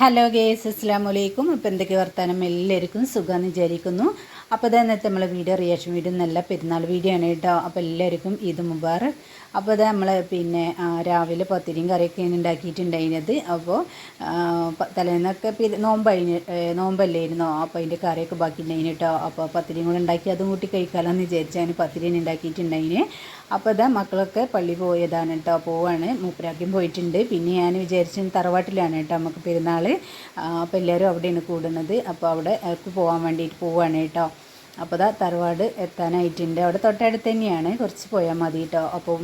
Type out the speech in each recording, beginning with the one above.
Hello guys, അസ്സലാമു അലൈക്കും. അപ്പോൾ എന്തൊക്കെ വർത്താനം? എല്ലാവർക്കും സുഖമെന്ന് വിചാരിക്കുന്നു. അപ്പോൾ ഇതാ ഇന്നത്തെ നമ്മളെ വീഡിയോ റിയാക്ഷൻ വീഡിയോ നല്ല പെരുന്നാൾ വീഡിയോ ആണ് കേട്ടോ. അപ്പോൾ എല്ലാവർക്കും ഈദ് മുബാറക്. അപ്പോൾ ഇതാ നമ്മൾ രാവിലെ പത്തിരിയും കറിയൊക്കെയാണ് ഉണ്ടാക്കിയിട്ടുണ്ടായിരുന്നത്. അപ്പോൾ തലേന്നൊക്കെ നോമ്പല്ലായിരുന്നോ, അപ്പോൾ അതിൻ്റെ കറിയൊക്കെ ബാക്കി ഉണ്ടായിന് കേട്ടോ. അപ്പോൾ പത്തിരിയും കൂടെ ഉണ്ടാക്കി അതും കൂട്ടി കഴിക്കാമെന്ന് വിചാരിച്ചാണ് പത്തിരിയും ഉണ്ടാക്കിയിട്ടുണ്ടായിന്. അപ്പോൾ ഇതാ മക്കളൊക്കെ പള്ളി പോയതാണ് കേട്ടോ, പോവാണ്. മൂപ്പരാക്കും പോയിട്ടുണ്ട്. പിന്നെ ഞാൻ വിചാരിച്ചു തറവാട്ടിലാണ് കേട്ടോ നമുക്ക് പെരുന്നാൾ. അപ്പോൾ എല്ലാവരും അവിടെയാണ് കൂടുന്നത്. അപ്പോൾ അവിടെ പോകാൻ വേണ്ടിയിട്ട് പോവുകയാണ് കേട്ടോ. അപ്പോൾ ഇതാ തറവാട് എത്താനായിട്ടുണ്ട്. അവിടെ തൊട്ടടുത്ത് തന്നെയാണ്, കുറച്ച് പോയാൽ മതി കേട്ടോ. അപ്പോൾ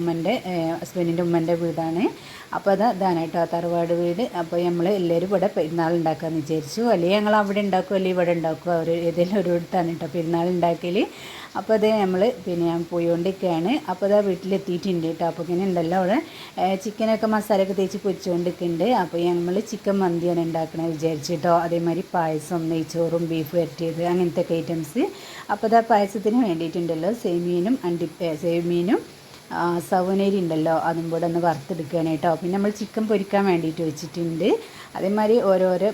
ഹസ്ബൻഡിൻ്റെ ഉമ്മൻ്റെ വീടാണ്. അപ്പോൾ ഇതാണ് കേട്ടോ തറവാട് വീട്. അപ്പോൾ നമ്മൾ എല്ലാവരും ഇവിടെ പെരുന്നാൾ ഉണ്ടാക്കാമെന്ന് വിചാരിച്ചു. അല്ലെങ്കിൽ ഞങ്ങൾ അവിടെ ഉണ്ടാക്കും, അല്ലെങ്കിൽ ഇവിടെ ഉണ്ടാക്കും. ഏതെങ്കിലും ഒരു ഇടത്താണ് കേട്ടോ പെരുന്നാൾ ഉണ്ടാക്കൽ. അപ്പോൾ അത് നമ്മൾ ഞാൻ പോയിക്കൊണ്ടിരിക്കുകയാണ്. അപ്പോൾ അതാ വീട്ടിലെത്തിയിട്ടുണ്ട് കേട്ടോ. അപ്പോൾ ഇങ്ങനെ ഉണ്ടല്ലോ അവിടെ ചിക്കനൊക്കെ മസാലയൊക്കെ തേച്ച് പൊരിച്ചുകൊണ്ടിരിക്കുന്നുണ്ട്. അപ്പോൾ നമ്മൾ ചിക്കൻ മന്തിയാണ് ഉണ്ടാക്കണമെന്ന് വിചാരിച്ചിട്ടോ. അതേമാതിരി പായസം, നെയ്ച്ചോറും ബീഫ് വരട്ടിയത് അങ്ങനത്തെ ഒക്കെ ഐറ്റംസ്. അപ്പോൾ അതാ പായസത്തിന് വേണ്ടിയിട്ടുണ്ടല്ലോ സേമീനും സവനേരി ഉണ്ടല്ലോ, അതും കൂടെ ഒന്ന് വറുത്തെടുക്കുകയാണ് കേട്ടോ. പിന്നെ നമ്മൾ ചിക്കൻ പൊരിക്കാൻ വേണ്ടിയിട്ട് വെച്ചിട്ടുണ്ട്. അതേമാതിരി ഓരോരോ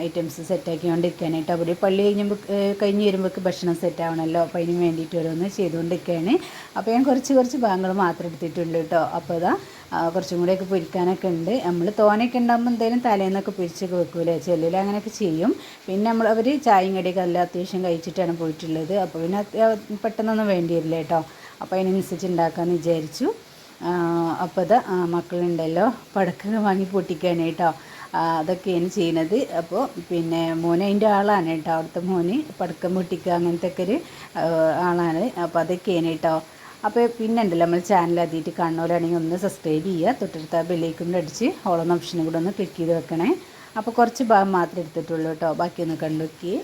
ഐറ്റംസ് സെറ്റാക്കിക്കൊണ്ടിരിക്കുകയാണ് കേട്ടോ. അവിടെ പള്ളി കഴിഞ്ഞ് വരുമ്പോഴേക്ക് ഭക്ഷണം സെറ്റാവണമല്ലോ. അപ്പോൾ അതിന് വേണ്ടിയിട്ട് ഓരോന്ന് ചെയ്തുകൊണ്ടിരിക്കുകയാണ്. അപ്പോൾ ഞാൻ കുറച്ച് ഭാഗങ്ങൾ മാത്രം എടുത്തിട്ടുള്ളൂ കേട്ടോ. അപ്പോൾ അതാ കുറച്ചും കൂടെയൊക്കെ പൊരിക്കാനൊക്കെ ഉണ്ട്. നമ്മൾ തോനയൊക്കെ ഉണ്ടാകുമ്പോൾ എന്തായാലും തലേന്നൊക്കെ പൊരിച്ചൊക്കെ വെക്കൂലേ, ചെല്ലിൽ അങ്ങനെയൊക്കെ ചെയ്യും. പിന്നെ അവർ ചായയും കടിയൊക്കെ എല്ലാം അത്യാവശ്യം കഴിച്ചിട്ടാണ് പോയിട്ടുള്ളത്. അപ്പോൾ പിന്നെ പെട്ടെന്നൊന്നും വേണ്ടി വരില്ല കേട്ടോ. അപ്പോൾ അതിനനുസരിച്ച് ഉണ്ടാക്കാമെന്ന് വിചാരിച്ചു. അപ്പോൾ അത് മക്കളുണ്ടല്ലോ പടക്കം വാങ്ങി പൊട്ടിക്കാനായിട്ടോ. അതൊക്കെയാണ് ചെയ്യുന്നത്. അപ്പോൾ മോന് അതിൻ്റെ ആളാണ് കേട്ടോ. അവിടുത്തെ മോന് പടക്കം പൊട്ടിക്കുക അങ്ങനത്തെ ഒക്കെ ഒരു ആളാണ്. അപ്പോൾ അതൊക്കെയാണ് കേട്ടോ. അപ്പോൾ പിന്നെ ഉണ്ടല്ലോ നമ്മൾ ചാനൽ ആദ്യമായിട്ട് കാണുന്നവരാണെങ്കിൽ ഒന്ന് സബ്സ്ക്രൈബ് ചെയ്യുക. തൊട്ടടുത്ത ബെല്ലൈക്കൺ അടിച്ച് ഓളെന്ന ഓപ്ഷനും കൂടെ ഒന്ന് ക്ലിക്ക് ചെയ്ത് വെക്കണേ. അപ്പോൾ കുറച്ച് ഭാഗം മാത്രമേ എടുത്തിട്ടുള്ളൂ കേട്ടോ, ബാക്കിയൊന്ന് കണ്ടു നോക്കി.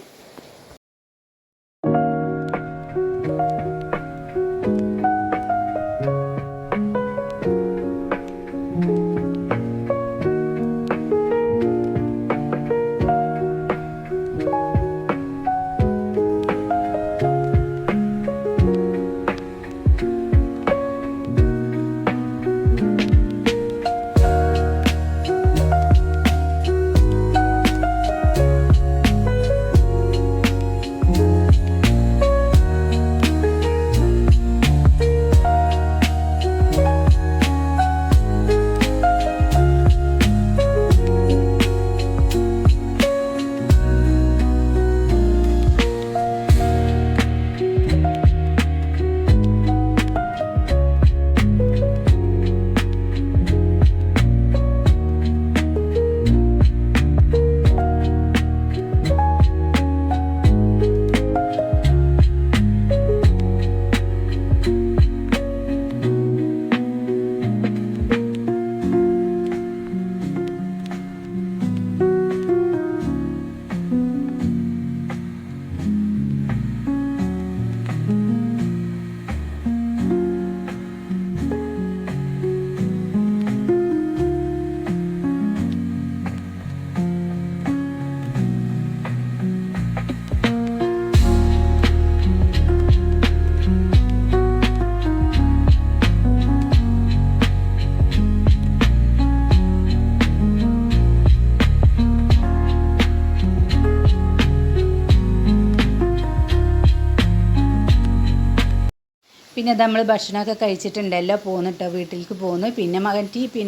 പിന്നെ നമ്മൾ ഭക്ഷണമൊക്കെ കഴിച്ചിട്ടുണ്ടല്ലോ, പോന്നിട്ടോ വീട്ടിലേക്ക് പോന്നു. പിന്നെ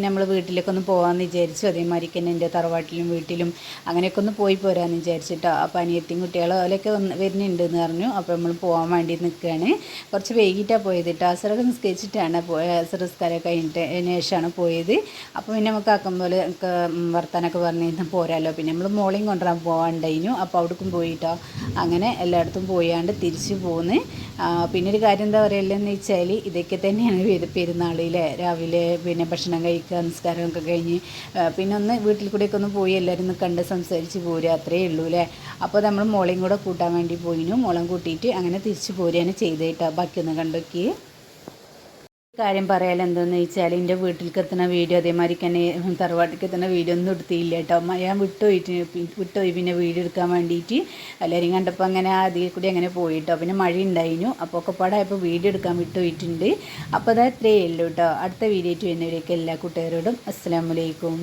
നമ്മൾ വീട്ടിലേക്ക് ഒന്ന് പോകാമെന്ന് വിചാരിച്ചു. അതേമാതിരിക്ക് തന്നെ എൻ്റെ തറവാട്ടിലും വീട്ടിലും അങ്ങനെയൊക്കെ ഒന്ന് പോരാമെന്ന് വിചാരിച്ചിട്ടോ. അപ്പോൾ അനിയത്തിയും കുട്ടികളും അതിലൊക്കെ വരുന്നുണ്ടെന്ന് പറഞ്ഞു. അപ്പോൾ നമ്മൾ പോകാൻ വേണ്ടി നിൽക്കുകയാണ്. കുറച്ച് വൈകിട്ടാണ് പോയത് കേട്ടോ. അസറൊക്കെ നിസ്കരിച്ചിട്ടാണ് അസർ നിസ്കാരമൊക്കെ കഴിഞ്ഞിട്ട് ശേഷമാണ് പോയത്. അപ്പോൾ പിന്നെ നമുക്ക് ആക്കം പോലെ വർത്താനൊക്കെ പറഞ്ഞ് പോരാമല്ലോ. പിന്നെ നമ്മൾ മോളെയും കൊണ്ടുവരാൻ പോകാണ്ടായിരുന്നു. അപ്പോൾ അവിടേക്കും പോയിട്ടോ. അങ്ങനെ എല്ലായിടത്തും പോയാണ്ട് തിരിച്ചു പോന്ന്. പിന്നെ ഒരു കാര്യം എന്താ പറയുക എന്ന് വെച്ചാൽ ഇതൊക്കെ തന്നെയാണ് പെരുന്നാളിലെ രാവിലെ ഭക്ഷണം കഴിക്കുക, നിസ്കാരമൊക്കെ കഴിഞ്ഞ് പിന്നെ ഒന്ന് വീട്ടിൽ കൂടെയൊക്കെ ഒന്ന് പോയി എല്ലാവരും ഒന്ന് കണ്ട് സംസാരിച്ച് പോരുക, അത്രയേ ഉള്ളൂ അല്ലേ. അപ്പോൾ നമ്മൾ മോളെയും കൂടെ കൂട്ടാൻ വേണ്ടി പോയിനും. മോളം കൂട്ടിയിട്ട് അങ്ങനെ തിരിച്ച് പോരുകയാണ് ചെയ്തേട്ടോ. ബാക്കിയൊന്ന് കണ്ടോക്കി. കാര്യം പറയാൻ എന്താണെന്ന് വെച്ചാൽ എൻ്റെ വീട്ടിലേക്ക് എത്തുന്ന വീഡിയോ അതേമാതിരി തന്നെ തറവാട്ടിലേക്ക് എത്തുന്ന വീഡിയോ ഒന്നും എടുത്തില്ല കേട്ടോ. ഞാൻ വിട്ടുപോയി പിന്നെ വീഡിയോ എടുക്കാൻ വേണ്ടിയിട്ട് എല്ലാവരും കണ്ടപ്പോൾ അങ്ങനെ അതിൽ കൂടി അങ്ങനെ പോയിട്ടോ. പിന്നെ മഴ ഉണ്ടായിരുന്നു. അപ്പോൾ ഒക്കെ പാടായപ്പോൾ വീഡിയോ എടുക്കാൻ വിട്ടുപോയിട്ടുണ്ട്. അപ്പോൾ അത് അത്രയേ ഉള്ളൂ കേട്ടോ. അടുത്ത വീഡിയോ ആയിട്ട് വരുന്നവരേക്ക് എല്ലാ കൂട്ടുകാരോടും അസ്സലാമു അലൈക്കും.